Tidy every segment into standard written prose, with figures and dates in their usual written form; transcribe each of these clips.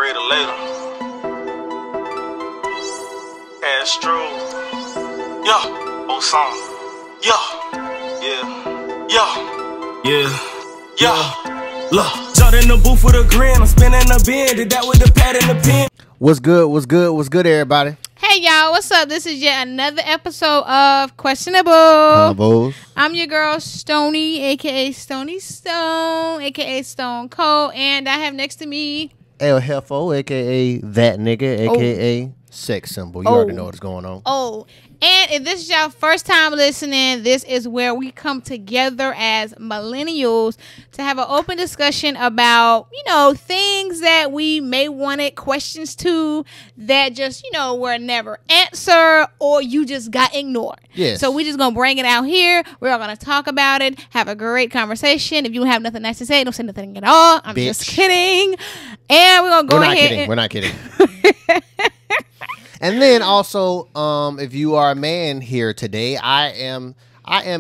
greater later. Castro. Yeah. Osama. Yeah. Look. Jumped in the booth with a grin. I'm spinning a bin. Did that with the pad and the pen. What's good, everybody? Hey, y'all. What's up? This is yet another episode of Questionable. I'm your girl, Stony, a.k.a. Stony Stone, a.k.a. Stone Cold. And I have next to me... El Hefo, a.k.a. That Nigga, a.k.a. Sex Symbol. You already know what's going on. And if this is your first time listening, this is where we come together as millennials to have an open discussion about, things that we may wanted questions to that just, were never answered or you just got ignored. Yes. So we just going to bring it out here. We're all going to talk about it, have a great conversation. If you have nothing nice to say, don't say nothing at all. I'm just kidding. And we're going to go ahead. We're not kidding. And then also, if you are a man here today, I am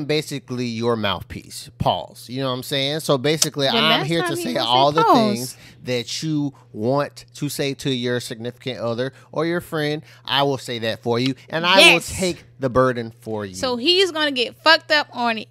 basically your mouthpiece. Pause. You know what I'm saying? So basically, I'm here to say all the things that you want to say to your significant other or your friend. I will say that for you, and I will take the burden for you. So he's gonna get fucked up on it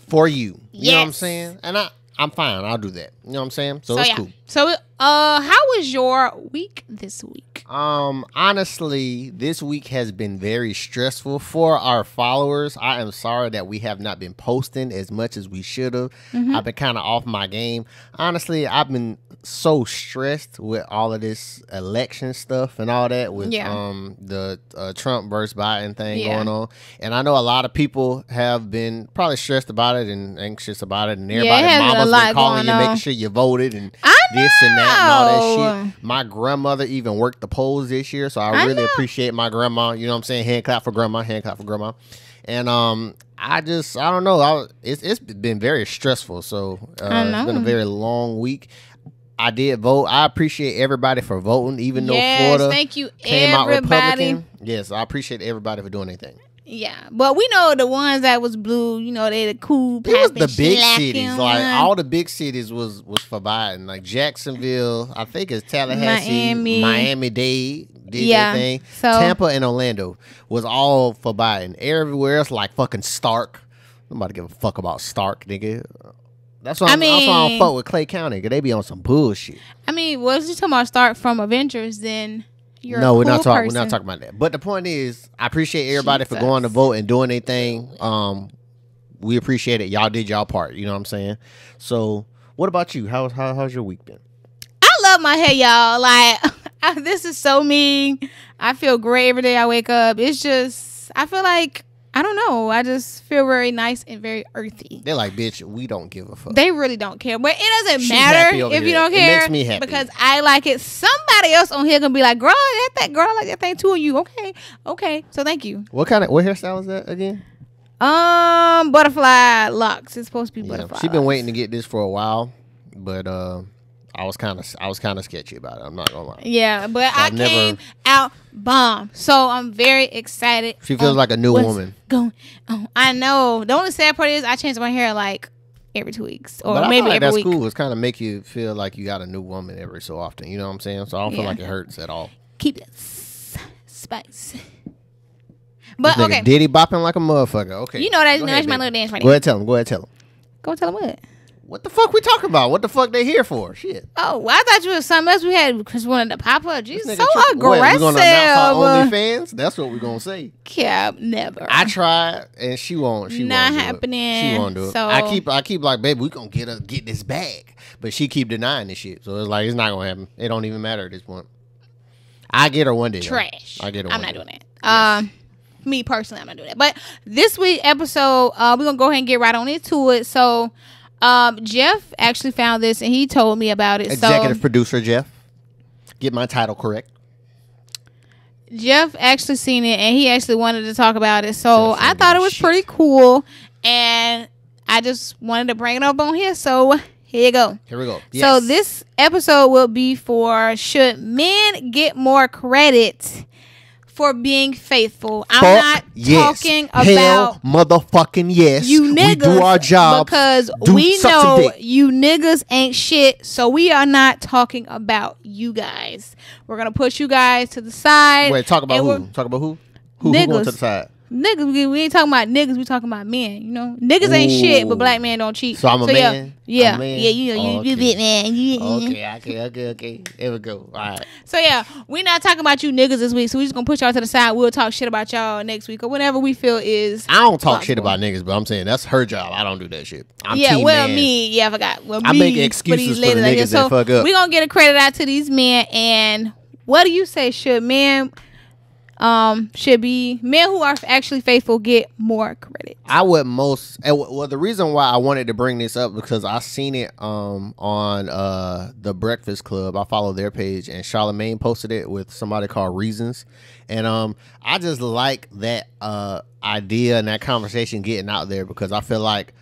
for you. You know what I'm saying? And I'm fine. I'll do that. You know what I'm saying? So it's cool. So, how was your week this week? Honestly, this week has been very stressful for our followers. I am sorry that we have not been posting as much as we should have. I've been kind of off my game. Honestly, I've been so stressed with all of this election stuff and all that with the Trump versus Biden thing going on. And I know a lot of people have been probably stressed about it and anxious about it. And everybody's mama's been calling you, making sure you voted and this and that and all that shit. My grandmother even worked the polls this year, so I really appreciate my grandma. You know what I'm saying? Hand clap for grandma. And I don't know. It's been very stressful. So it's been a very long week. I did vote. I appreciate everybody for voting, even though Florida came out Republican. Yes, I appreciate everybody for doing anything. Yeah, but we know the ones that was blue, they the cool. It was the big cities, like all the big cities was for Biden, like Jacksonville. I think it's Tallahassee, Miami-Dade did their thing. So Tampa and Orlando was all for Biden. Everywhere else, like fucking Stark. Nobody give a fuck about Stark, nigga. That's why I don't fuck with Clay County, because they be on some bullshit. I mean, was you talking about Stark from Avengers then? No, we're not talking about that. But the point is, I appreciate everybody for going to vote and doing their thing. We appreciate it. Y'all did y'all part. You know what I'm saying? So, what about you? How's your week been? I love my hair, y'all. Like, this is so me. I feel great every day I wake up. It's just, I feel like, I don't know. I just feel very nice and very earthy. They're like, bitch, we don't give a fuck. They really don't care. But it doesn't matter if you don't care. It makes me happy. Because I like it. Somebody else on here gonna be like, girl, that girl, I like that thing too. And you, okay. So thank you. What hairstyle is that again? Butterfly locks. It's supposed to be butterfly. She's been waiting to get this for a while, but I was kind of sketchy about it. I'm not gonna lie. Yeah, but I came out bomb, so I'm very excited. She feels like a new woman. I know. The only sad part is I change my hair like every 2 weeks, or but maybe I feel like every week. That's cool. It's kind of make you feel like you got a new woman every so often. You know what I'm saying? So I don't feel like it hurts at all. Keep it spice. But okay, Diddy bopping like a motherfucker. Okay, you know that's my little dance right now. Go ahead, tell him. Go tell him what. What the fuck we talking about? What the fuck they here for? Shit. Oh, I thought you was something else we had because wanted to pop up. Jesus, so aggressive. We're going to announce our OnlyFans? That's what we're going to say. Cap, never. I tried, and she won't. Not happening. She won't do it. So I keep like, baby, we going to get this bag. But she keep denying this shit. So it's like, it's not going to happen. It don't even matter at this point. I get her one day. Trash. I get her I'm one not day. doing that. Yes. Me personally, I'm not doing that. But this week episode, we're going to go ahead and get right on into it. So... Jeff actually found this and he told me about it. Executive producer Jeff. Get my title correct. Jeff actually seen it and he actually wanted to talk about it. So I thought it was pretty cool and I just wanted to bring it up on here. So here you go. Here we go. Yes. So this episode will be for should men get more credit for being faithful. I'm not talking about hell motherfucking yes. You niggas, we do our job because we know you niggas ain't shit. So we are not talking about you guys. We're gonna put you guys to the side. Wait, talk about who? Talk about who? Who going to the side? Niggas, we ain't talking about niggas. We talking about men. You know, niggas ain't shit, but black men don't cheat. So I'm a man. Yeah, I'm a man? yeah. You big man. Okay. Here we go. All right. So yeah, we not talking about you niggas this week. So we just gonna put y'all to the side. We'll talk shit about y'all next week or whatever we feel is. I don't talk shit about niggas, but I'm saying that's her job. I don't do that shit. I'm team man. I forgot. Well, I make excuses for the niggas that fuck up. We gonna get a credit out to these men. And what do you say? Should men? Should be men who are actually faithful get more credit? I would most. Well, the reason why I wanted to bring this up because I seen it on the Breakfast Club. I follow their page, and Charlamagne posted it with somebody called Reasons, and I just like that idea and that conversation getting out there because I feel like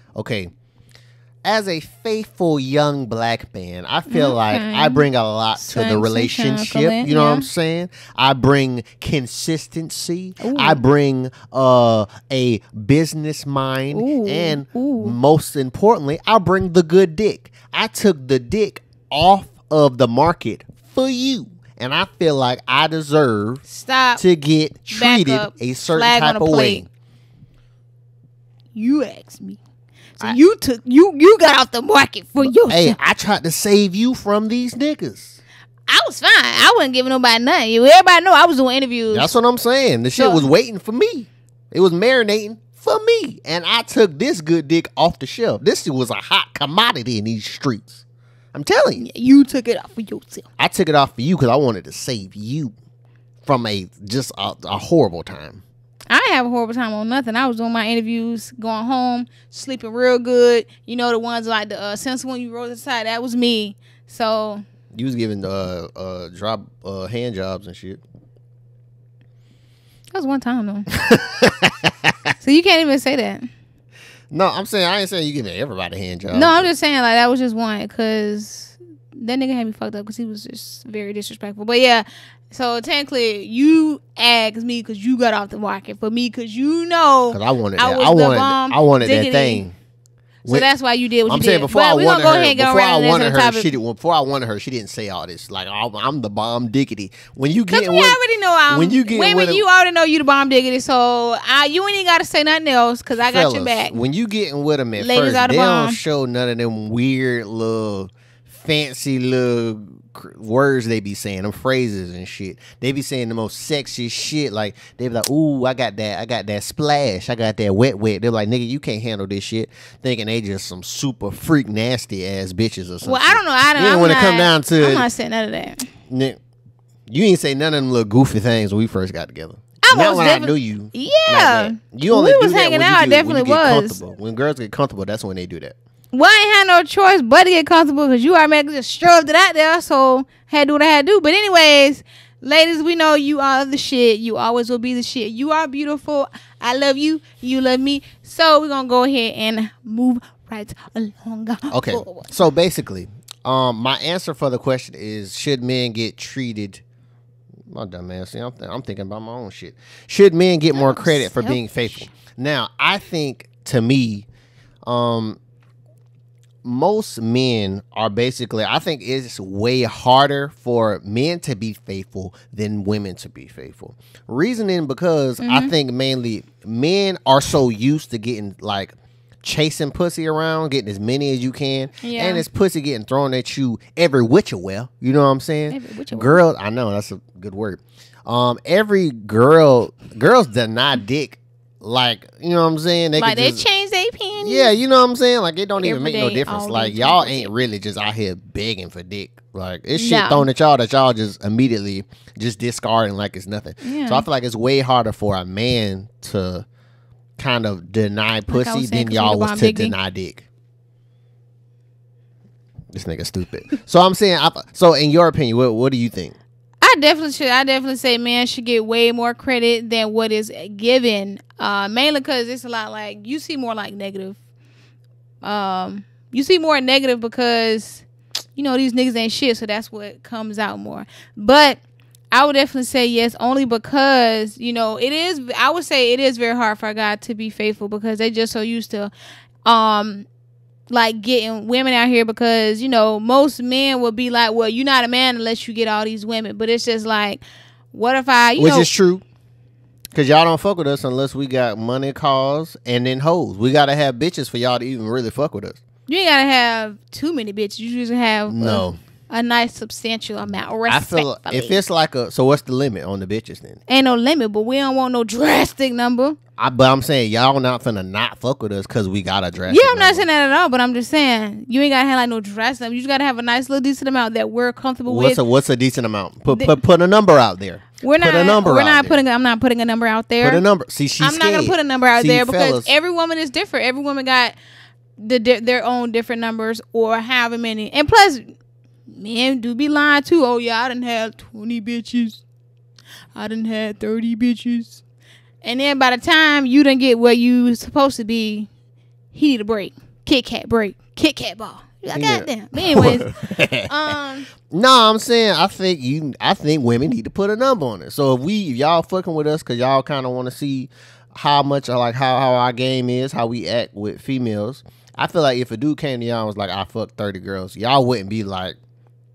as a faithful young black man, I feel like I bring a lot to the relationship. You know what I'm saying? I bring consistency. Ooh. I bring a business mind. Ooh. And most importantly, I bring the good dick. I took the dick off of the market for you. And I feel like I deserve to get treated a certain type of way. You asked me. So you got off the market for yourself. Hey, I tried to save you from these niggas. I was fine. I wasn't giving nobody nothing. Everybody know I was doing interviews. That's what I'm saying. The shit was waiting for me. It was marinating for me. And I took this good dick off the shelf. This was a hot commodity in these streets. I'm telling you. You took it off for yourself. I took it off for you because I wanted to save you from a horrible time. I didn't have a horrible time on nothing. I was doing my interviews, going home, sleeping real good. You know, the ones like the sensible one you wrote aside, that was me. So you was giving hand jobs and shit. That was one time though. So you can't even say that. No, I ain't saying you giving everybody hand jobs. No, I'm just saying like that was just one because that nigga had me fucked up because he was just very disrespectful. But yeah. So technically, you asked me because you got off the market for me because you know I wanted that thing. So that's why you did what you did. I'm saying before I wanted her, she didn't say all this. Like I'm the bomb diggity. When you get, we already know you already know you the bomb diggity. So you ain't even got to say nothing else because I got your back. When you getting with them at first, they don't show none of them weird little fancy little words they be saying, them phrases and shit. They be saying the most sexy shit. Like they be like, "Ooh, I got that splash. I got that wet." They're like, "Nigga, you can't handle this shit." Thinking they just some super freak nasty ass bitches or something. Well, I don't know. I'm not saying none of that. You ain't say none of them little goofy things when we first got together. I knew you. Yeah, you only we was hanging out. Definitely was. When girls get comfortable, that's when they do that. Well, I ain't had no choice but to get comfortable because you already just shoved it out there, so had to do what I had to do. But anyways, ladies, we know you are the shit. You always will be the shit. You are beautiful. I love you. You love me. So we're going to go ahead and move right along. Okay. So basically, my answer for the question is, should men get treated... My dumb ass. I'm thinking about my own shit. Should men get more credit for being faithful? Now, I think, to me... most men are basically, I think it's way harder for men to be faithful than women to be faithful. Reasoning because I think mainly men are so used to getting like chasing pussy around, getting as many as you can, and it's pussy getting thrown at you every which way. You know what I'm saying? Girls, I know that's a good word. Girls deny dick. Like, you know what I'm saying? They change their panties. Yeah, you know what I'm saying? Like, it don't even make no difference. Like, y'all ain't really just out here begging for dick. Like, it's shit thrown at y'all that y'all just immediately just discarding like it's nothing. Yeah. So I feel like it's way harder for a man to kind of deny pussy than y'all was to deny dick. This nigga stupid. So I'm saying, so in your opinion, what do you think? I definitely say men should get way more credit than what is given. Mainly because it's a lot like you see more like negative. You see more negative because you know these niggas ain't shit, so that's what comes out more. But I would definitely say yes, only because, you know, I would say it is very hard for a guy to be faithful because they just so used to, like getting women out here because, you know, most men will be like, well, you're not a man unless you get all these women. But it's just like, what if Which is true. Because y'all don't fuck with us unless we got money, cars, and then hoes. We got to have bitches for y'all to even really fuck with us. You ain't got to have too many bitches. You just have a nice substantial amount. I feel if it's like so what's the limit on the bitches then? Ain't no limit, but we don't want no drastic number. But I'm saying y'all not finna not fuck with us because we got a drastic I'm not saying that at all, but I'm just saying you ain't gotta have like no drastic number. You just gotta have a nice little decent amount that we're comfortable with. What's a decent amount? Put a number out there. I'm not putting a number out there. Put a number. See, I'm not gonna put a number out there because every woman is different. Every woman got their own different numbers or however many. And plus, men do be lying too. Oh yeah, I done had 20 bitches. I done had 30 bitches. And then by the time you done get where you supposed to be, he need a break. Kit Kat break. Kit Kat ball. You're like, goddamn. But anyways, no, I'm saying I think women need to put a number on it. So if y'all fucking with us because y'all kind of want to see how much how our game is, how we act with females. I feel like if a dude came to y'all and was like, I fucked 30 girls, y'all wouldn't be like,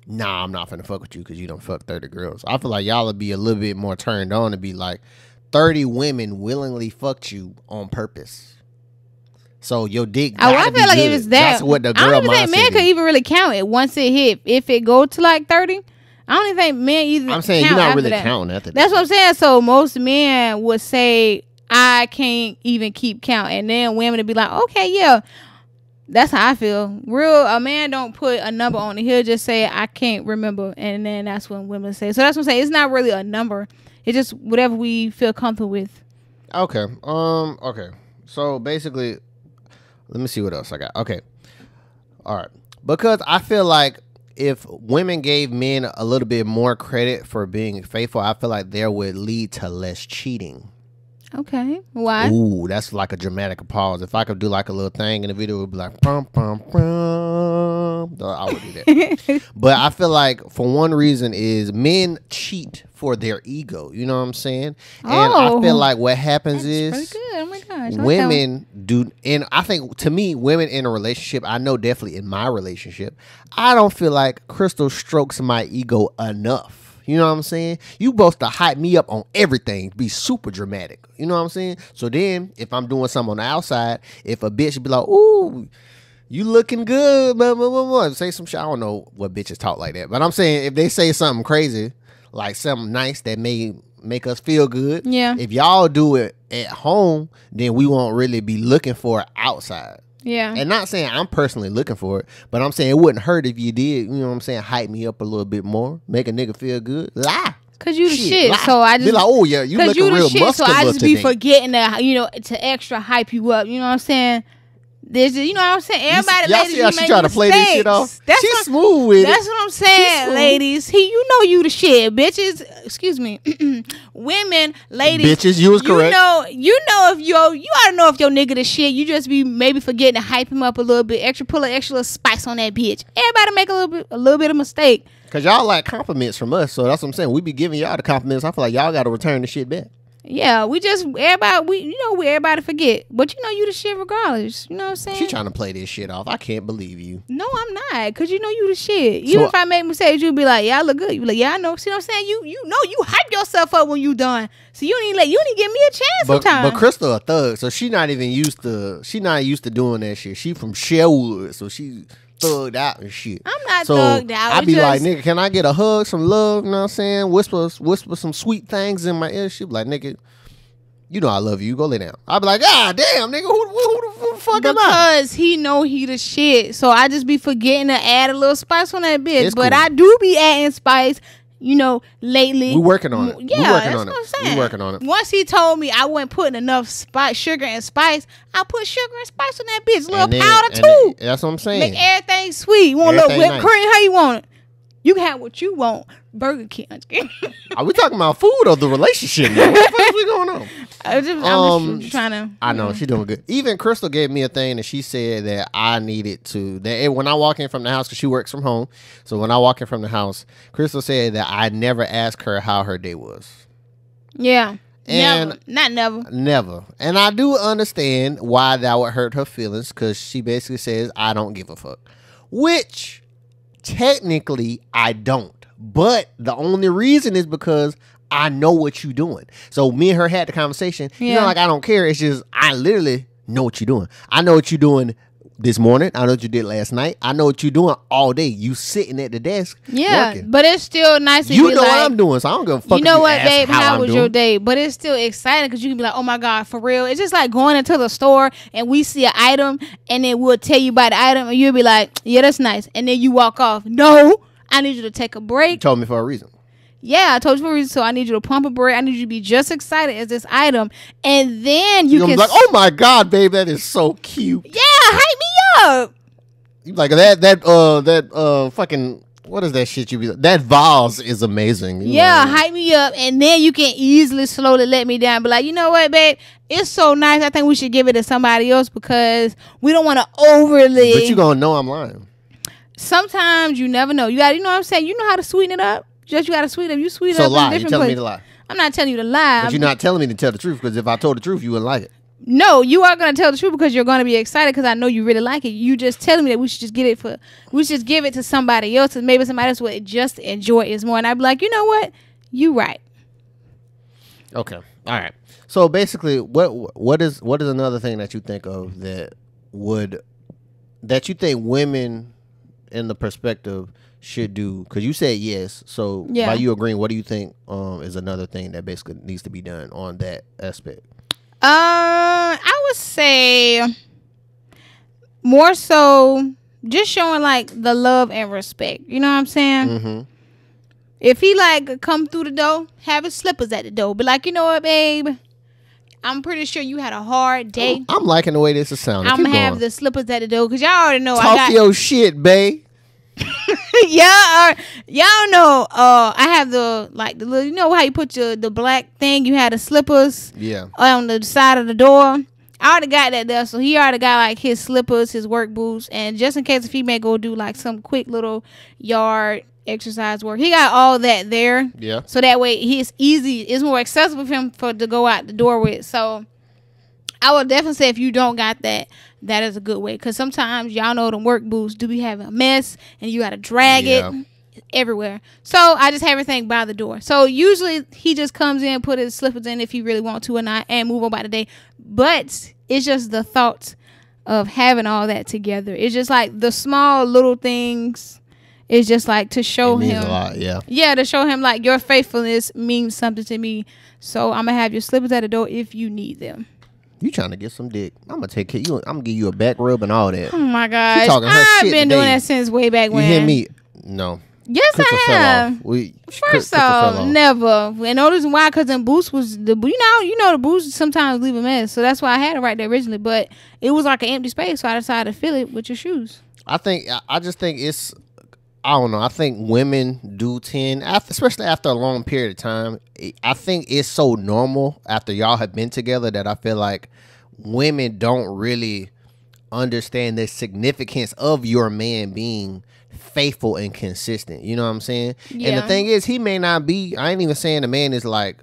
nah, I'm not finna fuck with you because you don't fuck 30 girls. I feel like y'all would be a little bit more turned on to be like, 30 women willingly fucked you on purpose. So your dick gotta I feel like good. If it's that, that's what the girl I don't even think men could even really count it once it hit. If it go to like 30, I don't even think men either. I'm saying you're not really counting after that. That's what I'm saying. So most men would say, I can't even keep count. And then women would be like, okay, yeah. That's how I feel. A man don't put a number on it. He'll just say, I can't remember. And then that's when women say. So that's what I'm saying. It's not really a number. It's just whatever we feel comfortable with. Okay. Okay. So basically, let me see what else I got. Okay. All right. Because I feel like if women gave men a little bit more credit for being faithful, I feel like there would lead to less cheating. Okay. Why? Ooh, that's like a dramatic pause. If I could do like a little thing in the video, it would be like, bum, bum, bum. I would do that. But I feel like for one reason is men cheat for their ego. You know what I'm saying? And I feel like what happens is pretty good. Oh my gosh. Women do, and I think to me, women in a relationship, I know definitely in my relationship, I don't feel like Crystal strokes my ego enough. You know what I'm saying? You supposed to hype me up on everything, be super dramatic. You know what I'm saying? So then, if I'm doing something on the outside, if a bitch be like, ooh, you looking good, blah, blah, blah, blah, say some shit. I don't know what bitches talk like that. But I'm saying if they say something crazy, like something nice that may make us feel good. Yeah. If y'all do it at home, then we won't really be looking for it outside. Yeah. And not saying I'm personally looking for it, but I'm saying it wouldn't hurt if you did, you know what I'm saying, hype me up a little bit more, make a nigga feel good. Lie. Cause you the shit. So I just be like, oh yeah, you looking real muscular so I just today. be forgetting to, to extra hype you up. You know what I'm saying? There's, you know what I'm saying? Everybody, y'all ladies, see how she try to play this shit off? She's smooth with it. That's what I'm saying, ladies. You know you the shit, bitches. Excuse me, women, ladies. Bitches, you was correct. You know if you ought to know if your nigga the shit. You just be maybe forgetting to hype him up a little bit, pull an extra little spice on that bitch. Everybody make a little bit of mistake. Cause y'all like compliments from us, so that's what I'm saying. We be giving y'all the compliments. I feel like y'all got to return the shit back. Yeah, everybody forget. But you the shit regardless. You know what I'm saying? She trying to play this shit off. I can't believe you. No, I'm not. Because you the shit. Even if I make mistakes, you'll be like, yeah, I look good. You be like, yeah, I know. See what I'm saying? You hype yourself up when you done. So you need give me a chance sometimes. But Crystal a thug, so she not used to doing that shit. She from Sherwood, so she thugged out and shit. I'm not thugged out. I be like, nigga, can I get a hug, some love? You know what I'm saying? Whisper some sweet things in my ear. She be like, nigga, you know I love you. Go lay down. I be like, God damn, nigga, who the fuck am I? Because he know he the shit. So I just be forgetting to add a little spice on that bitch. It's but cool. I do be adding spice. Lately. We working on it. Yeah, that's what I'm saying. We working on it. Once he told me I wasn't putting enough sugar and spice, I put sugar and spice on that bitch. A little powder too. That's what I'm saying. Make everything sweet. You want a little whipped cream? How you want it? You can have what you want. Burger King. Are we talking about food or the relationship now? What the fuck is going on? I'm just trying to. I know she's doing good. Even Crystal gave me a thing, and she said that I needed to. That when I walk in from the house, because she works from home, so when I walk in from the house, Crystal said that I never asked her how her day was. Yeah. And never. And I do understand why that would hurt her feelings, because she basically says I don't give a fuck, which technically I don't. But the only reason is because I know what you're doing. So me and her had the conversation. Yeah. You know, like I don't care. It's just I literally know what you're doing. I know what you're doing this morning. I know what you did last night. I know what you're doing all day. You sitting at the desk. Yeah, working. But it's still nice. You know what I'm doing, so I don't give a fuck. You know what, babe? How was your day? But it's still exciting because you can be like, oh my God, for real. It's just like going into the store and we see an item and then we'll tell you about the item and you'll be like, yeah, that's nice. And then you walk off. No. I need you to take a break. You told me for a reason. Yeah, I told you for a reason. So I need you to pump a break. I need you to be just excited as this item. And then you can be like, oh my God, babe, that is so cute. Yeah, hype me up. You like that fucking, what is that shit you be like? That vase is amazing. Yeah, hype me up. And then you can easily, slowly let me down. But like, you know what, babe? It's so nice. I think we should give it to somebody else because we don't want to overly. But you gonna know I'm lying. Sometimes you never know. You know what I'm saying? You know how to sweeten it up. Just you got to sweeten it up. You sweeten it up in different places. So lie. You're telling me to lie. I'm not telling you to lie. But you're not telling me to tell the truth because if I told the truth, you wouldn't like it. No, you are going to tell the truth because you're going to be excited because I know you really like it. You just telling me that we should just give it to somebody else and maybe somebody else would just enjoy it more. And I'd be like, you know what? You right. Okay. All right. So basically, what is another thing that you think of that you think women in the perspective should do? Because you said yes, so by you agreeing, what do you think is another thing that basically needs to be done on that aspect? I would say more so just showing like the love and respect. You know what I'm saying? Mm-hmm. If he like come through the door, have his slippers at the door, be like, you know what, babe? I'm pretty sure you had a hard day. I'm liking the way this is sounding. I'm gonna have the slippers at the door because y'all already know. Talk your shit, babe. Y'all know. I have the little. You know how you put the black thing? You had the slippers. Yeah. On the side of the door. I already got that there, so he already got like his slippers, his work boots, and just in case if he may go do like some quick little yard exercise work, he got all that there. Yeah. So that way it's easy. It's more accessible for him to go out the door with. So I would definitely say if you don't got that, that is a good way. Because sometimes y'all know them work boots do be having a mess and you got to drag it everywhere. So I just have everything by the door. So usually he just comes in, put his slippers in if he really want to or not, and move on by the day. But it's just the thought of having all that together. It's just like the small little things. It's just like to show him a lot, yeah. Yeah, to show him like your faithfulness means something to me. So I'm gonna have your slippers at the door if you need them. You trying to get some dick? I'm gonna take care. I'm gonna give you a back rub and all that. Oh my gosh, I've been doing that since way back when. You hear me? No. Yes, I have. First off, never. And no reason why, because them boots was the the boots sometimes leave a mess. So that's why I had it right there originally. But it was like an empty space, so I decided to fill it with your shoes. I just think it's. I don't know. I think women do tend, especially after a long period of time, I think it's so normal after y'all have been together that I feel like women don't really understand the significance of your man being faithful and consistent. You know what I'm saying? Yeah. And the thing is, he may not be, I ain't even saying the man is like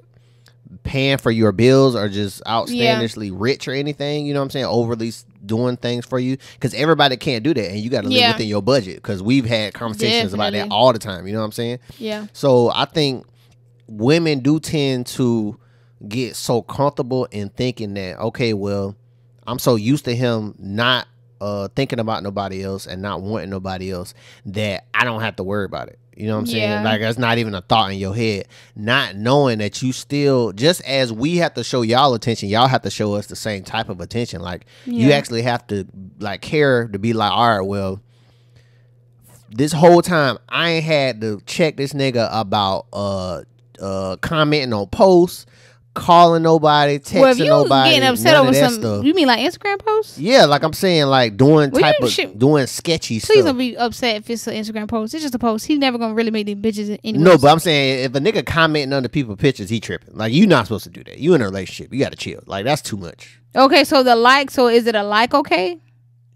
paying for your bills or just outstandishly rich or anything, you know what I'm saying, overly doing things for you, because everybody can't do that and you got to live within your budget, because we've had conversations about that all the time, you know what I'm saying? Yeah. So I think women do tend to get so comfortable in thinking that, okay, well, I'm so used to him not thinking about nobody else and not wanting nobody else that I don't have to worry about it. You know what I'm saying? Yeah. Like, that's not even a thought in your head. Not knowing that you still, just as we have to show y'all attention, y'all have to show us the same type of attention. Like, you actually have to, like, care to be like, all right, well, this whole time, I ain't had to check this nigga about commenting on posts, calling nobody, texting well, if you nobody. Getting upset over some, stuff. You mean like Instagram posts? Yeah, like I'm saying, like doing doing sketchy stuff. Please don't be upset if it's an Instagram post. It's just a post. He's never gonna really make these bitches anyway. No, but I'm saying if a nigga commenting under people's pictures, he tripping. Like you not supposed to do that. You in a relationship, you gotta chill. Like that's too much. Okay, so the like. So is it a like? Okay.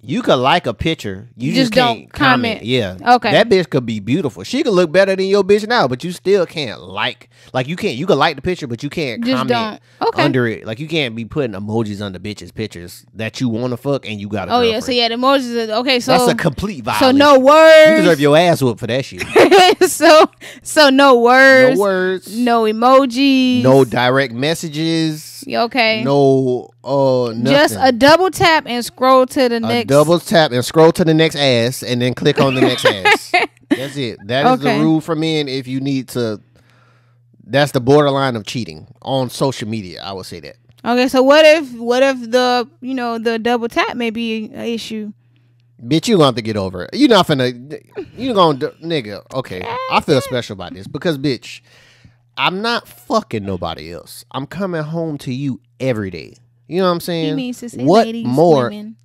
You could like a picture. You just can't don't comment. Yeah. Okay. That bitch could be beautiful. She could look better than your bitch now, but you still can't like. Like you can't. You could like the picture, but you can't just comment under it. Like you can't be putting emojis under bitches' pictures that you want to fuck and you got. Oh yeah. So yeah, the emojis. Okay. So that's a complete violation. So no words. You deserve your ass whooped for that shit. so no words. No words. No emojis. No direct messages. Okay. No. Nothing. Just a double tap and scroll to the next. Double tap and scroll to the next ass and then click on the next ass. That's it. That is the rule for men. If you need to, that's the borderline of cheating on social media. I would say that. Okay, so what if the the double tap may be an issue? Bitch, you gonna have to get over it. You're not finna. You gonna nigga. Okay, I feel special about this because bitch, I'm not fucking nobody else. I'm coming home to you every day. You know what I'm saying? He means to say what ladies, more, women,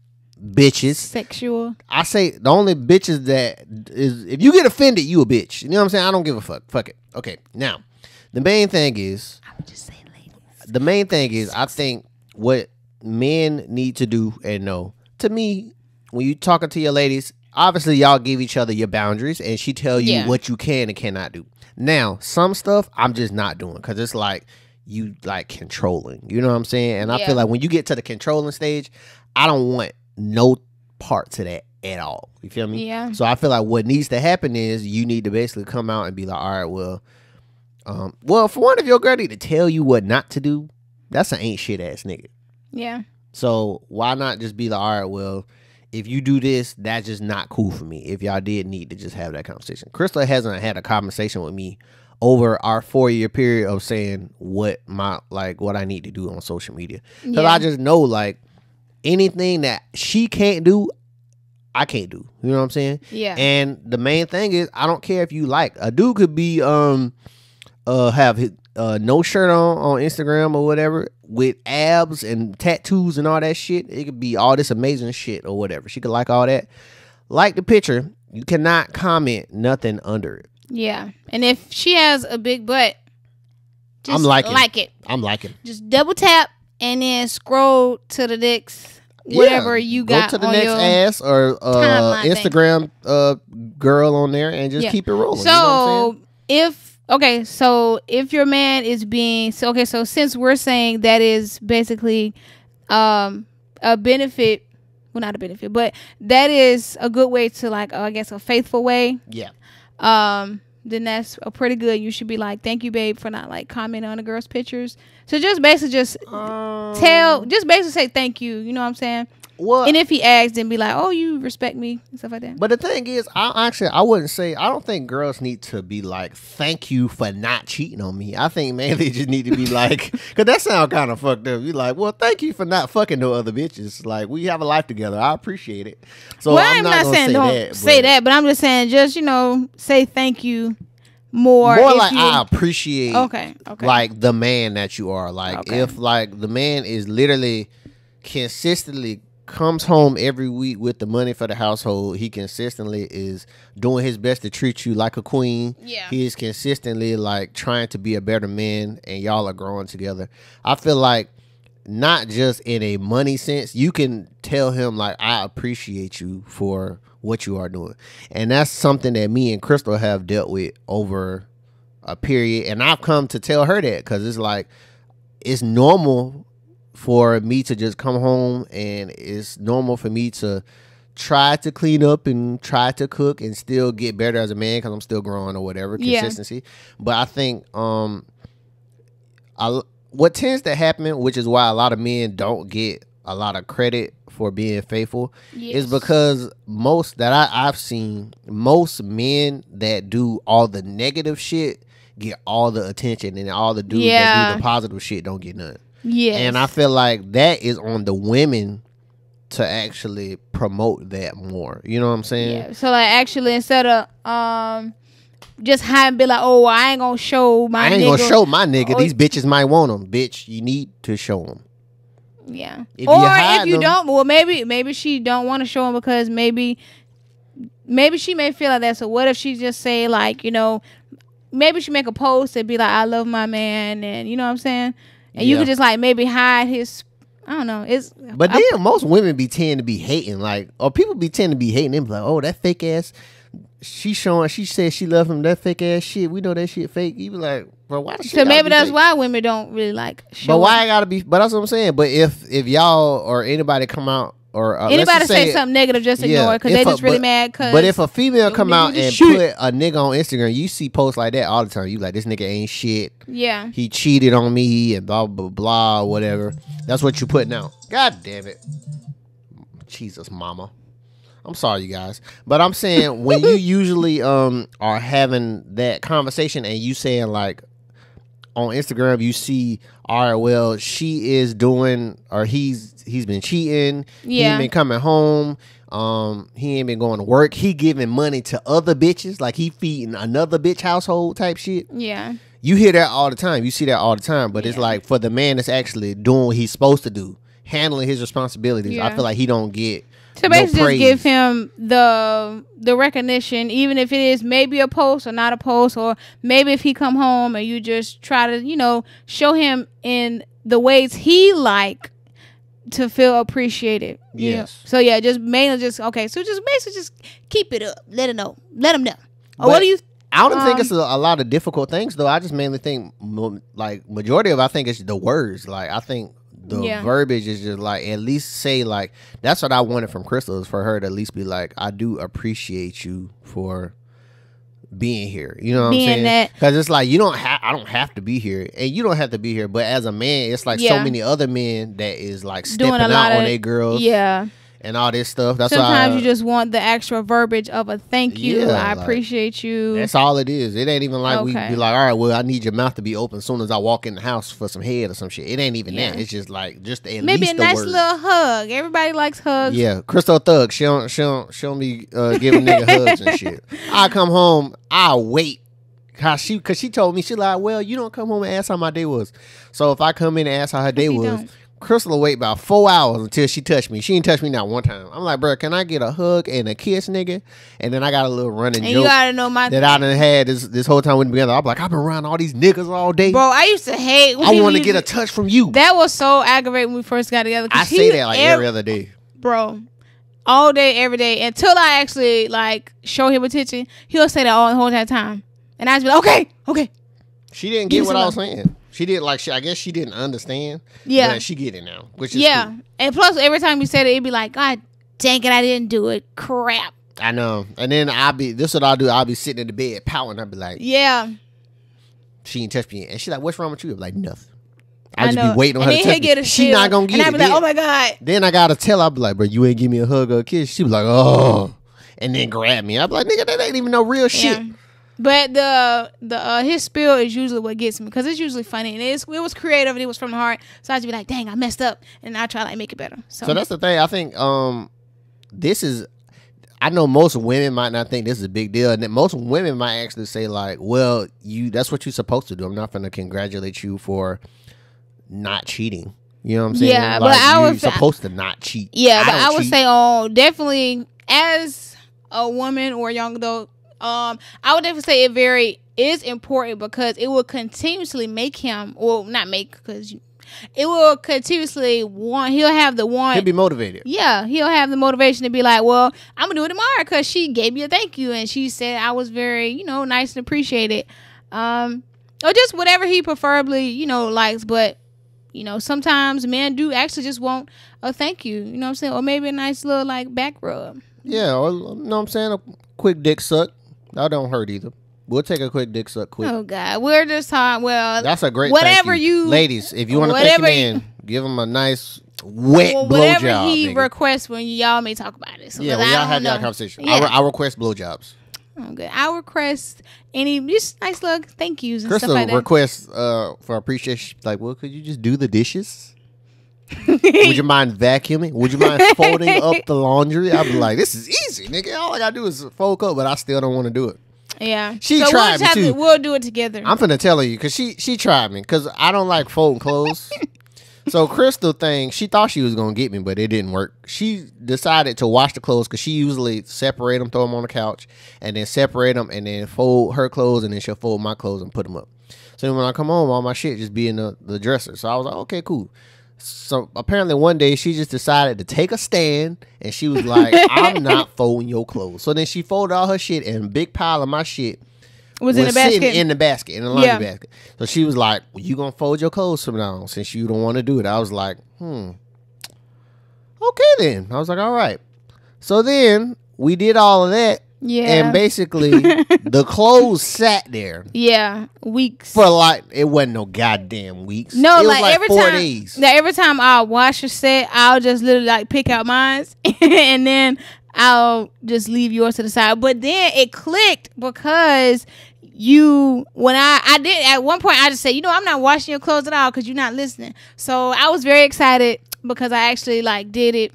bitches? Sexual. I say the only bitches that is if you get offended, you a bitch. You know what I'm saying? I don't give a fuck. Fuck it. Okay. Now, the main thing is, I would just say ladies. The main thing is, I think what men need to do and know. To me, when you talking to your ladies, obviously y'all give each other your boundaries, and she tell you what you can and cannot do. Now, some stuff I'm just not doing because it's like. You like controlling, you know what I'm saying? And I feel like when you get to the controlling stage, I don't want no part to that at all. You feel me? Yeah. So I feel like what needs to happen is you need to basically come out and be like, all right, well, for one, if your girl need to tell you what not to do, that's an ain't shit ass nigga. Yeah. So why not just be like, all right, well, if you do this, that's just not cool for me. If y'all did need to just have that conversation. Crystal hasn't had a conversation with me over our 4-year period of saying what I need to do on social media. Because I just know like anything that she can't do, I can't do. You know what I'm saying? Yeah. And the main thing is I don't care if you like. A dude could be have his no shirt on Instagram or whatever with abs and tattoos and all that shit. It could be all this amazing shit or whatever. She could like all that. Like the picture. You cannot comment nothing under it. Yeah. And if she has a big butt, just I'm liking it. I'm liking. Just double tap and then scroll to the next whatever you got. Go to the next ass or Instagram girl on there and just keep it rolling. So you know so if your man is being so since we're saying that is basically a benefit, well not a benefit, but that is a good way to like I guess a faithful way. Yeah. Then that's a pretty good. You should be like, thank you, babe, for not like commenting on the girls' pictures. So just basically say thank you. You know what I'm saying? Well, and if he asks, then be like, oh, you respect me and stuff like that. But the thing is, I wouldn't say, I don't think girls need to be like, thank you for not cheating on me. I think, man, they just need to be like, because that sounds kind of fucked up. You're like, well, thank you for not fucking no other bitches. Like, we have a life together. I appreciate it. So I'm not saying don't say that, but I'm just saying, just, say thank you more. More like I appreciate okay. like the man that you are. Like, if like the man is literally consistently comes home every week with the money for the household, he consistently is doing his best to treat you like a queen. Yeah. He is consistently like trying to be a better man and y'all are growing together. I feel like not just in a money sense, you can tell him like, I appreciate you for what you are doing. And that's something that me and Crystal have dealt with over a period. And I've come to tell her that because it's like, it's normal for me to just come home and it's normal for me to try to clean up and try to cook and still get better as a man because I'm still growing or whatever, consistency. But I think what tends to happen, which is why a lot of men don't get a lot of credit for being faithful, is because I've seen most men that do all the negative shit get all the attention and all the dudes that do the positive shit don't get none. Yeah. And I feel like that is on the women to actually promote that more. You know what I'm saying? Yeah. So like actually instead of just hide and be like, oh, I ain't gonna show my nigga. I ain't gonna show my nigga. These bitches might want them. Bitch, you need to show them. Yeah. If you don't, well, maybe she don't want to show him because maybe she may feel like that. So what if she just say like, maybe she make a post and be like, I love my man, and you know what I'm saying? And you could just like maybe hide his, I don't know. But then most women tend to be hating, like, or people tend to be hating them, like, oh, that fake ass. She said she love him. That fake ass shit. We know that shit fake. You be like, bro, why? So maybe that's fake? Why women don't really like. But why I gotta be? But that's what I'm saying. But if y'all or anybody come out or anybody say something negative, just ignore it because they just really mad. But if a female come out and put a nigga on Instagram, you see posts like that all the time. You like, this nigga ain't shit. Yeah. He cheated on me and blah blah blah whatever. That's what you putting out. God damn it. Jesus, mama. I'm sorry, you guys, but I'm saying when you usually are having that conversation and you saying like on Instagram, you see, all right, well, she is doing, or he's been cheating. Yeah. He ain't been coming home. He ain't been going to work. He giving money to other bitches, like he feeding another bitch household type shit. Yeah. You hear that all the time. You see that all the time. But it's like for the man that's actually doing what he's supposed to do, handling his responsibilities, I feel like he don't get. So basically, just give him the recognition, even if it is maybe a post or not a post, or maybe if he come home and you just try to, show him in the ways he like to feel appreciated. Yes. So yeah, just mainly okay. So just basically just keep it up. Let him know. Or what do you? I don't think it's a lot of difficult things though. I just mainly think like majority of I think it's the words. Like I think. The verbiage is just like, at least say like, that's what I wanted from Crystal, is for her to at least be like, I do appreciate you for being here. You know what I'm saying? Because it's like, I don't have to be here, and you don't have to be here. But as a man, it's like so many other men that is like stepping out on their girls. Yeah. And all this stuff. That's sometimes you just want the extra verbiage of a thank you. I appreciate you. That's all it is. It ain't even like we be like, all right, well, I need your mouth to be open as soon as I walk in the house for some head or some shit. It ain't even that. It's just like at maybe least a nice little hug. Everybody likes hugs. Yeah, Crystal Thug. She don't be giving nigga hugs and shit. I come home, I wait. Cause she told me, she like, well, you don't come home and ask how my day was. So if I come in and ask how her day was. Crystal will wait about 4 hours until she touched me. She ain't touched me not one time. I'm like, bro, can I get a hug and a kiss, nigga? And then I got a little running joke you gotta know that I done had this whole time we've been together. I'm like, I've been around all these niggas all day. Bro, I used to hate. I want to get a touch from you. That was so aggravating when we first got together. I say that like every other day. Bro, all day, every day. Until I actually like show him attention, he'll say that all the whole entire time. And I just be like, okay. She didn't get what I was saying. She did I guess she didn't understand. Yeah. But she get it now, which is cool. And plus, every time you said it, it'd be like, God dang it, I didn't do it. Crap. I know. And then this is what I'll do. I'll be sitting in the bed pouting. I'll be like, yeah. She ain't touched me. And she's like, what's wrong with you? I'm like, nothing. I'll just be waiting on her to touch me. She not going to get it. And I'll be like, oh my God. Then I got to tell her, I'll be like, bro, you ain't give me a hug or a kiss. She was like, oh. And then grab me. I'll be like, nigga, that ain't even no real shit. But his spill is usually what gets me, because it's usually funny and it was creative and it was from the heart. So I just be like, dang, I messed up, and I try to make it better. So that's the thing. I think this is. I know most women might not think this is a big deal, and most women might actually say like, well, that's what you're supposed to do. I'm not going to congratulate you for not cheating. You know what I'm saying? Yeah, like, but you're supposed to not cheat. Yeah, but I would say, definitely as a woman or a young adult. I would definitely say is important, because it will continuously make him, or not make, because it will continuously he'll have the one. He'll be motivated. Yeah, he'll have the motivation to be like, well, I'm going to do it tomorrow because she gave me a thank you and she said I was very, nice and appreciated. Or just whatever he preferably, likes. But, sometimes men do actually just want a thank you, you know what I'm saying? Or maybe a nice little, back rub. Yeah, or, you know what I'm saying? A quick dick suck. That don't hurt either. We'll take a quick dick suck quick. Oh, God. We're just talking, well. That's a great whatever thank you. Ladies, if you want to thank your man, give him a nice wet blowjob. Whatever he requests, when y'all may talk about it. So yeah, when y'all have that conversation. Yeah. I request blowjobs. Oh, good. I request just nice little thank yous and Crystal stuff like that. Request for appreciation. Like, well, could you just do the dishes? Would you mind vacuuming? Would you mind folding up the laundry? I'd be like, this is easy, nigga. All I gotta do is fold up, but I still don't want to do it. Yeah. She tried me too. We'll do it together. I'm finna tell you because she tried me because I don't like folding clothes. So Crystal she thought she was gonna get me, but it didn't work. She decided to wash the clothes because she usually separate them, throw them on the couch, and then separate them, and then fold her clothes, and then she'll fold my clothes and put them up. So then when I come home, all my shit just be in the dresser. So I was like, okay, cool. So apparently one day she just decided to take a stand, and she was like, I'm not folding your clothes. So then she folded all her shit, and a big pile of my shit was in the basket. In the laundry basket. So she was like, well, you gonna fold your clothes from now on since you don't want to do it. I was like, okay then. I was like, all right. So then we did all of that. Yeah. And basically the clothes sat there. Yeah. Weeks. For like, it wasn't no goddamn weeks. No, it like, was like every 4 time, days. Like every time I wash a set, I'll just literally like pick out mine and then I'll just leave yours to the side. But then it clicked because when I did at one point, I just said, I'm not washing your clothes at all because you're not listening. So I was very excited because I actually like did it.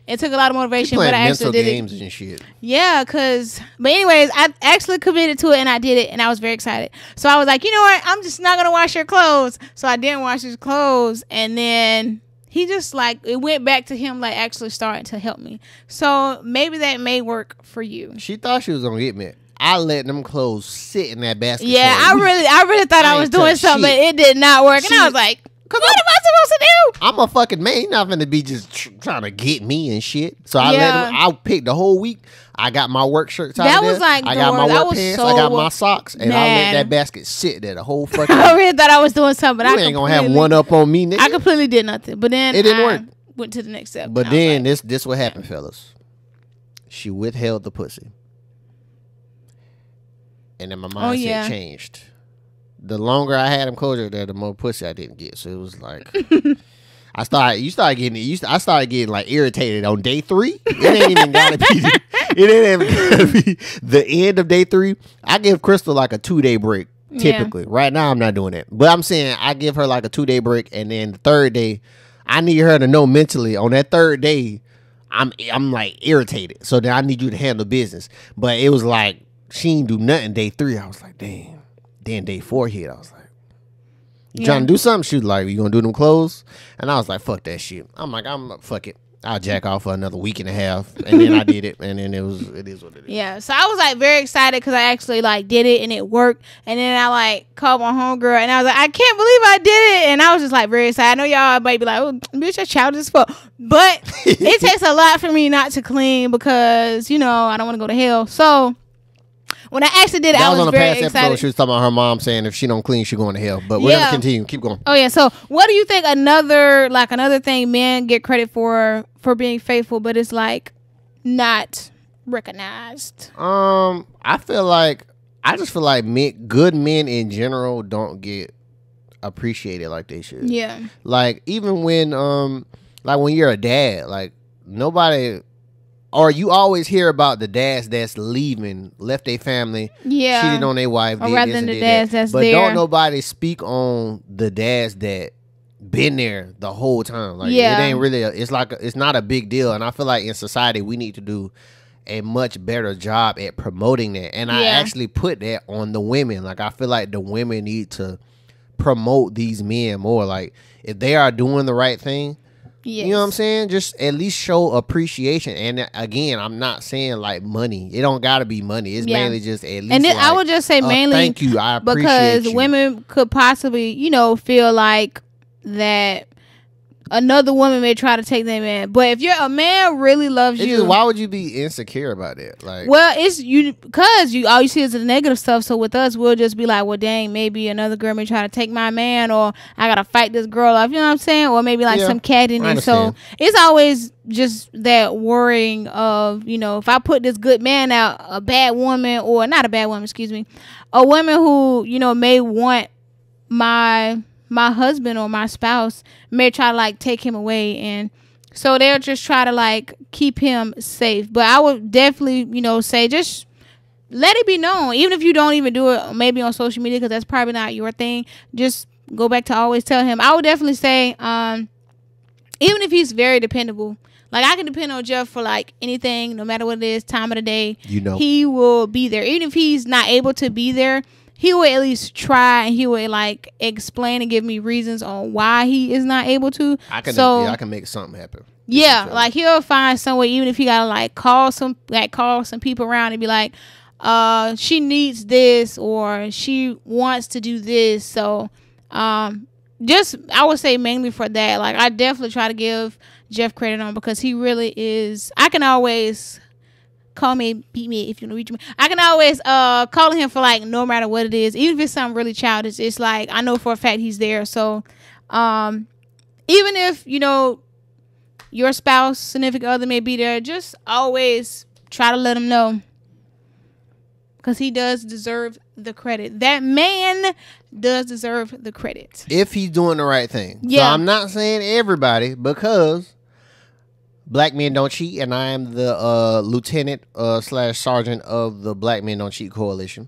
It took a lot of motivation, but I actually did games and shit. Yeah, but anyways, I actually committed to it and I did it and I was very excited. So I was like, you know what? I'm just not gonna wash your clothes. So I didn't wash his clothes, and then he just like it went back to him like actually starting to help me. So maybe that may work for you. She thought she was gonna get me. I let them clothes sit in that basket. Yeah, I really thought I was doing something, but it did not work, and I was like, what am I supposed to do? I'm a fucking man. You're not gonna be just trying to get me and shit. So I let them. I picked the whole week. I got my work shirts out of there. I got my work pants. I got my socks, and I let that basket sit there the whole fucking. I really thought I was doing something. You ain't gonna have one up on me, nigga. I completely did nothing, but then it didn't work. Went to the next step. But then this what happened, fellas. She withheld the pussy, and then my mindset changed. The longer I had him closer, the more pussy I didn't get. So it was like, I started getting like irritated on day 3. It ain't even gotta be the end of day 3. I give Crystal like a 2-day break typically. Yeah. Right now I'm not doing that, but I'm saying I give her like a 2-day break, and then the 3rd day, I need her to know mentally on that 3rd day, I'm like irritated. So then I need you to handle business. But it was like she didn't do nothing day 3. I was like, damn. Then day 4 hit. I was like, you trying to do something? She was like, you gonna do them clothes? And I was like, fuck that shit. I'm like, fuck it. I'll jack off for another week and a half. And then I did it. And then it is what it is. Yeah. So I was like very excited because I actually like did it and it worked. And then I like called my homegirl and I was like, I can't believe I did it. And I was just like very excited. I know y'all might be like, oh, bitch, you're childish as fuck. But it takes a lot for me not to clean because, I don't want to go to hell. So when I actually did it, I was on a very past excited. Episode, she was talking about her mom saying if she don't clean, she going to hell. But we're gonna continue. Keep going. Oh yeah. So what do you think? Another thing men get credit for being faithful, but it's like not recognized. I just feel like good men in general don't get appreciated like they should. Yeah. Like even when when you're a dad, like nobody. Or you always hear about the dads that's left their family, cheated on their wife, or rather than the dads that's but there. Don't nobody speak on the dads that been there the whole time. Like it ain't really. It's not a big deal, and I feel like in society we need to do a much better job at promoting that. And I actually put that on the women. Like I feel like the women need to promote these men more. Like if they are doing the right thing. Yes. You know what I'm saying? Just at least show appreciation. And again, I'm not saying like money. It don't gotta be money. It's mainly just at least. And then I would just say mainly thank you. I appreciate because you. Women could possibly, feel like that another woman may try to take them in. But if a man really loves you, why would you be insecure about it? Like, well, it's because all you see is the negative stuff. So with us, we'll just be like, well, dang, maybe another girl may try to take my man, or I gotta fight this girl off. You know what I'm saying? Or maybe like some cattiness. So it's always just that worrying of if I put this good man out, a bad woman, or not a bad woman, excuse me, a woman who may want my husband or my spouse may try to like take him away, and so they'll just try to like keep him safe. But I would definitely say just let it be known, even if you don't even do it maybe on social media because that's probably not your thing. Just go back to always tell him. I would definitely say even if he's very dependable, Like, I can depend on Jeff for, like, anything, no matter what it is, time of the day. You know. He will be there. Even if he's not able to be there, he will at least try, and he will, like, explain and give me reasons on why he is not able to. I can make something happen. Yeah, like, he'll find some way, even if he gotta, like, call some people around and be like, she needs this, or she wants to do this. So, just, I would say mainly for that. Like, I definitely try to give Jeff credit on, because he really is. I can always call me, beat me if you want to reach me. I can always call him for, like, no matter what it is, even if it's something really childish. It's like, I know for a fact he's there. So, even if, you know, your spouse, significant other may be there, just always try to let him know, because he does deserve the credit. That man does deserve the credit if he's doing the right thing. Yeah. So I'm not saying everybody, because Black Men Don't Cheat, and I am the lieutenant / sergeant of the Black Men Don't Cheat Coalition.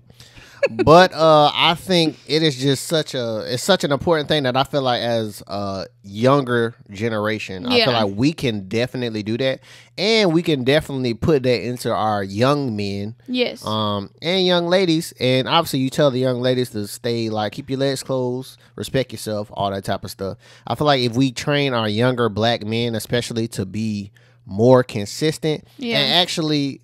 But I think it is just such an important thing that I feel like, as a younger generation, I feel like we can definitely do that, and we can definitely put that into our young men, yes, and young ladies. And obviously, you tell the young ladies to stay, like, keep your legs closed, respect yourself, all that type of stuff. I feel like if we train our younger Black men, especially, to be more consistent, and actually,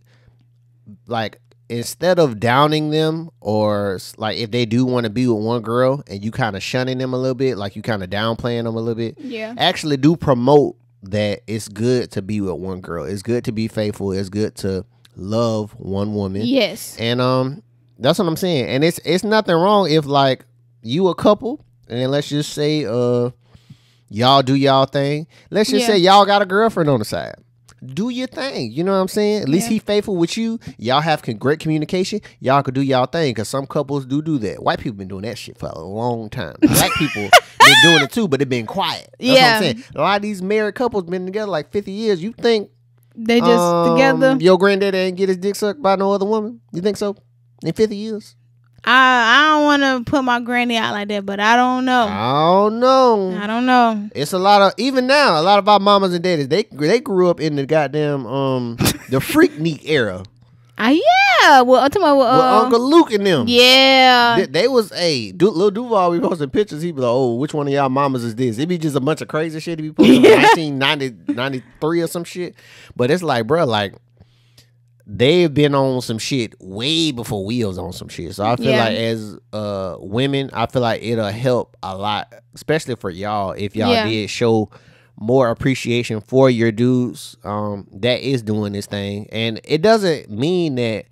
like, instead of downing them, or, like, if they do want to be with one girl and you kind of shunning them a little bit, like, you kind of downplaying them a little bit, actually do promote that it's good to be with one girl. It's good to be faithful. It's good to love one woman. Yes. And that's what I'm saying. And it's nothing wrong if, like, you a couple, and let's just say y'all do y'all thing. Let's just say y'all got a girlfriend on the side. Do your thing. You know what I'm saying? At least he faithful with you. Y'all have great communication. Y'all could do y'all thing, because some couples do that. White people been doing that shit for a long time. Black people been doing it too, but it been quiet. That's what I'm saying. A lot of these married couples been together like 50 years. You think they just together? Your granddaddy ain't get his dick sucked by no other woman? You think so? In 50 years? I don't want to put my granny out like that, but I don't know. I don't know. It's a lot of, even now, a lot of our mamas and daddies, they grew up in the goddamn the Freaknik era. Yeah. Well, I'm talking about with Uncle Luke and them. Yeah. They was Lil Duval. We posting pictures. He be like, "Oh, which one of y'all mamas is this?" It be just a bunch of crazy shit. He be posting 1993 or some shit. But it's like, bro, like, they've been on some shit way before we was on some shit. So I feel like, as women, I feel like it'll help a lot, especially for y'all, if y'all did show more appreciation for your dudes that is doing this thing. And it doesn't mean that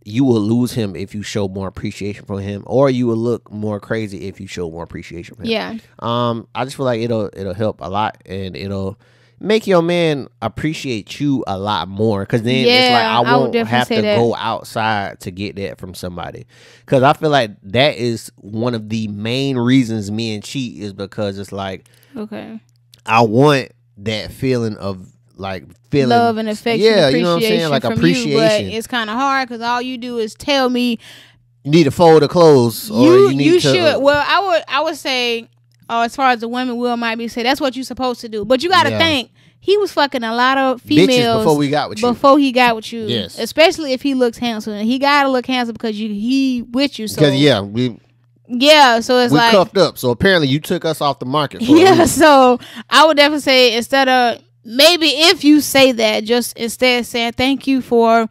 you will lose him if you show more appreciation for him, or you will look more crazy if you show more appreciation for him. Yeah. I just feel like it'll help a lot, and it'll make your man appreciate you a lot more, because then it's like, I won't have to go outside to get that from somebody. Because I feel like that is one of the main reasons men cheat, is because it's like, okay, I want that feeling of, like, feeling love and affection, you know what I'm saying, like appreciation. You, but it's kind of hard, because all you do is tell me you need to fold the clothes, or you need to. Should. Well, I would say, as far as the women might be say, that's what you're supposed to do. But you got to think, he was fucking a lot of females before he got with you. Yes. Especially if he looks handsome. And he got to look handsome because he with you. So so it's like, cuffed up. So apparently you took us off the market. So I would definitely say, instead of, maybe if you say that, just instead saying thank you for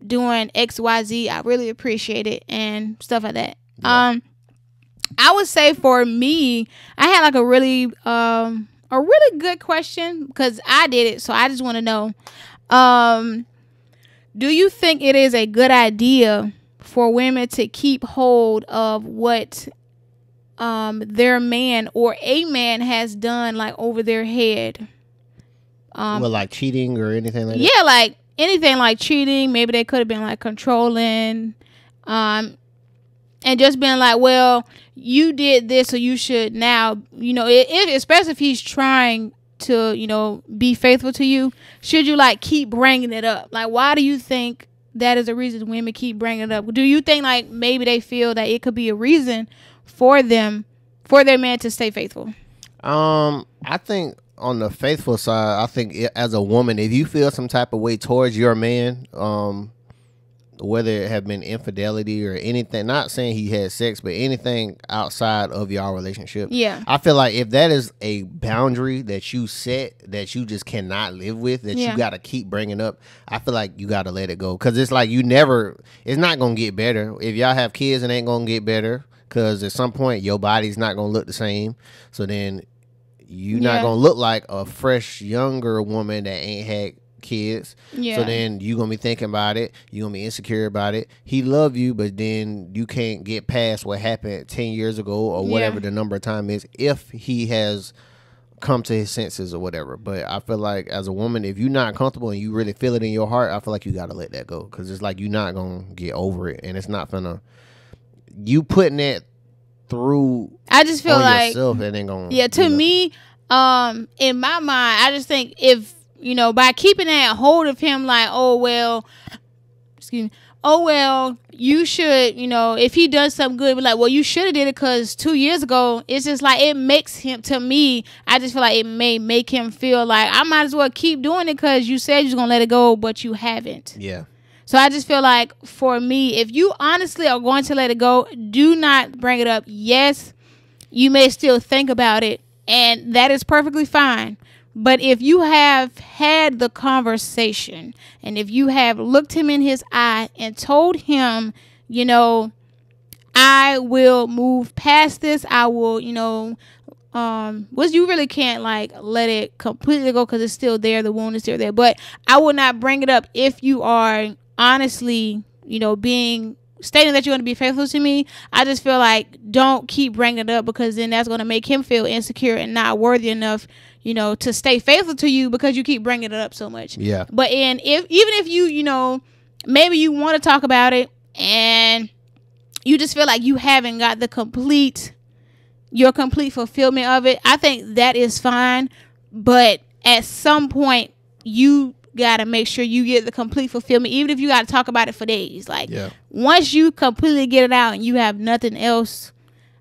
doing XYZ, I really appreciate it, and stuff like that. Yeah. I would say for me, I had like a really good question, because I did it, so I just want to know, do you think it is a good idea for women to keep hold of what their man or a man has done, like, over their head? Like cheating or anything like that? Yeah, like anything like cheating. Maybe they could have been like controlling, and just being like, well, you did this, so you should now, especially if he's trying to, be faithful to you, should you, like, keep bringing it up? Like, why do you think that is a reason women keep bringing it up? Do you think, like, maybe they feel that it could be a reason for their man to stay faithful? I think on the faithful side, I think as a woman, if you feel some type of way towards your man, whether it have been infidelity or anything, not saying he had sex, but anything outside of your relationship. Yeah. I feel like if that is a boundary that you set that you just cannot live with, that you got to keep bringing up, I feel like you got to let it go. Because it's like it's not going to get better. If y'all have kids, it ain't going to get better. Because at some point, your body's not going to look the same. So then you're not going to look like a fresh, younger woman that ain't had kids. So then you're gonna be thinking about it, you're gonna be insecure about it. He love you, but then you can't get past what happened 10 years ago or whatever the number of time is, if he has come to his senses or whatever. But I feel like as a woman, if you're not comfortable and you really feel it in your heart, I feel like you gotta let that go, because it's like you're not gonna get over it, and it's not gonna, you putting it through, I just feel like yourself, it ain't gonna me, in my mind, I just think if, you know, by keeping that hold of him, like, oh, well, you should, you know, if he does something good, be like, well, you should have did it because 2 years ago. It's just like, it makes him, to me, I just feel like it may make him feel like I might as well keep doing it because you said you was going to let it go, but you haven't. Yeah. So I just feel like, for me, if you honestly are going to let it go, do not bring it up. Yes, you may still think about it, and that is perfectly fine. But if you have had the conversation, and if you have looked him in his eye and told him, you know, I will move past this, I will, you know, you really can't like let it completely go because it's still there, the wound is still there. But I will not bring it up if you are honestly, you know, stating that you're going to be faithful to me. I just feel like don't keep bringing it up, because then that's going to make him feel insecure and not worthy enough, you know, to stay faithful to you because you keep bringing it up so much. Yeah. But even if you know, maybe you want to talk about it and you just feel like you haven't got your complete fulfillment of it, I think that is fine. But at some point, you got to make sure you get the complete fulfillment, even if you got to talk about it for days. Like, once you completely get it out and you have nothing else,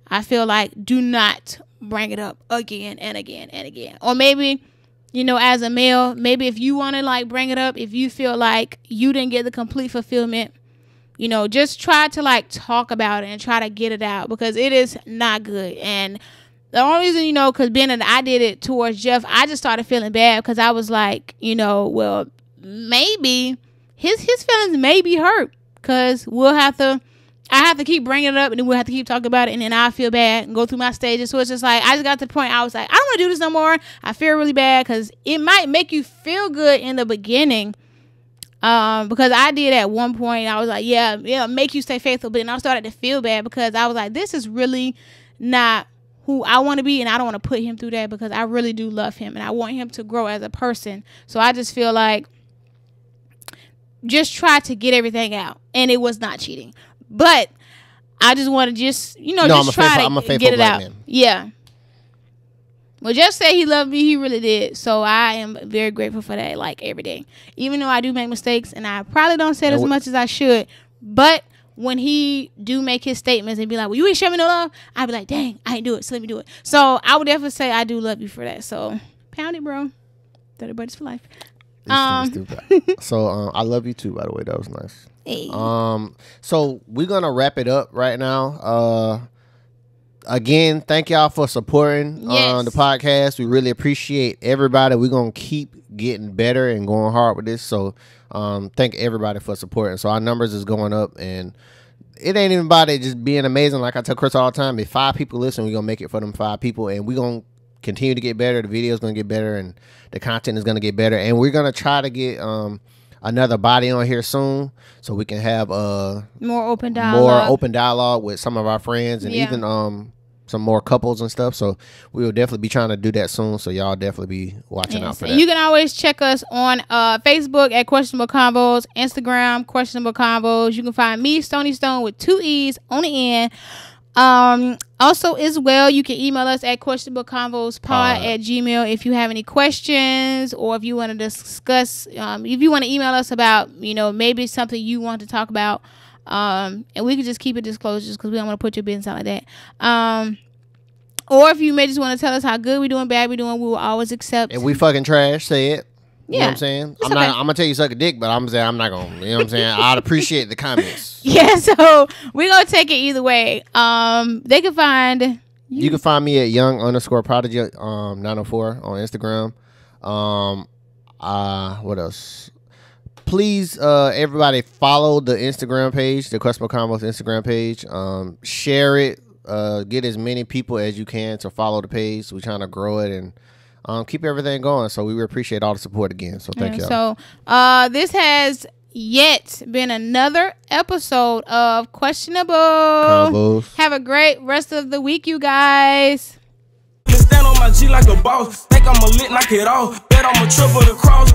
I feel like do not bring it up again and again and again. Or maybe, you know, as a male, maybe if you want to like bring it up, if you feel like you didn't get the complete fulfillment, you know, just try to like talk about it and try to get it out, because it is not good. And the only reason, you know, because being that I did it towards Jeff, I just started feeling bad, because I was like, you know, well, maybe his feelings may be hurt, because I have to keep bringing it up, and then we'll have to keep talking about it, and then I feel bad and go through my stages. So it's just like, I just got to the point I was like, I don't want to do this no more. I feel really bad, because it might make you feel good in the beginning. Because I did at one point, I was like, yeah, make you stay faithful. But then I started to feel bad, because I was like, this is really not who I want to be, and I don't want to put him through that, because I really do love him and I want him to grow as a person. So I just feel like just try to get everything out, and it was not cheating. But I just want to try to get it out. Man. Yeah. Well, Jeff said he loved me. He really did. So I am very grateful for that, like, every day. Even though I do make mistakes, and I probably don't say it as much as I should. But when he do make his statements and be like, well, you ain't show me no love, I'd be like, dang, I ain't do it, so let me do it. So I would definitely say I do love you for that. So pound it, bro. 30 buddies for life. So I love you too, by the way. That was nice. Hey. So we're gonna wrap it up right now. Again, thank y'all for supporting the podcast. We really appreciate everybody. We're gonna keep getting better and going hard with this. So thank everybody for supporting. So our numbers is going up, and it ain't even about it just being amazing. Like I tell Chris all the time, if 5 people listen, we're gonna make it for them 5 people, and we're gonna continue to get better. The video is gonna get better, and the content is gonna get better, and we're gonna try to get another body on here soon, so we can have more open dialogue with some of our friends, and even some more couples and stuff. So we will definitely be trying to do that soon, so y'all definitely be watching out for that. You can always check us on Facebook at Questionable Convos, Instagram Questionable Convos. You can find me, Stony Stone, with 2 E's on the end. Also, as well, you can email us at questionableconvospod@gmail.com if you have any questions, or if you want to discuss, if you want to email us about, maybe something you want to talk about, and we can just keep it disclosures, because we don't want to put your business out like that. Or if you may just want to tell us how good we doing, bad we doing, we will always accept. If we fucking trash, say it. You know what I'm saying? It's I'm gonna tell you suck a dick, but I'm saying I'm not gonna. You know what I'm saying? I'd appreciate the comments. Yeah, so we're gonna take it either way. They can find you can find me at young_prodigy 904 on Instagram. What else? Please, everybody follow the Instagram page, the Questionable Combos Instagram page. Share it. Get as many people as you can to follow the page. We're trying to grow it and keep everything going. So we appreciate all the support again. So thank you. So this has yet been another episode of Questionable Combos. Have a great rest of the week, you guys. Stand on my G like a boss. Think I'm a lit, knock it off. Bet I'm a triple the cross.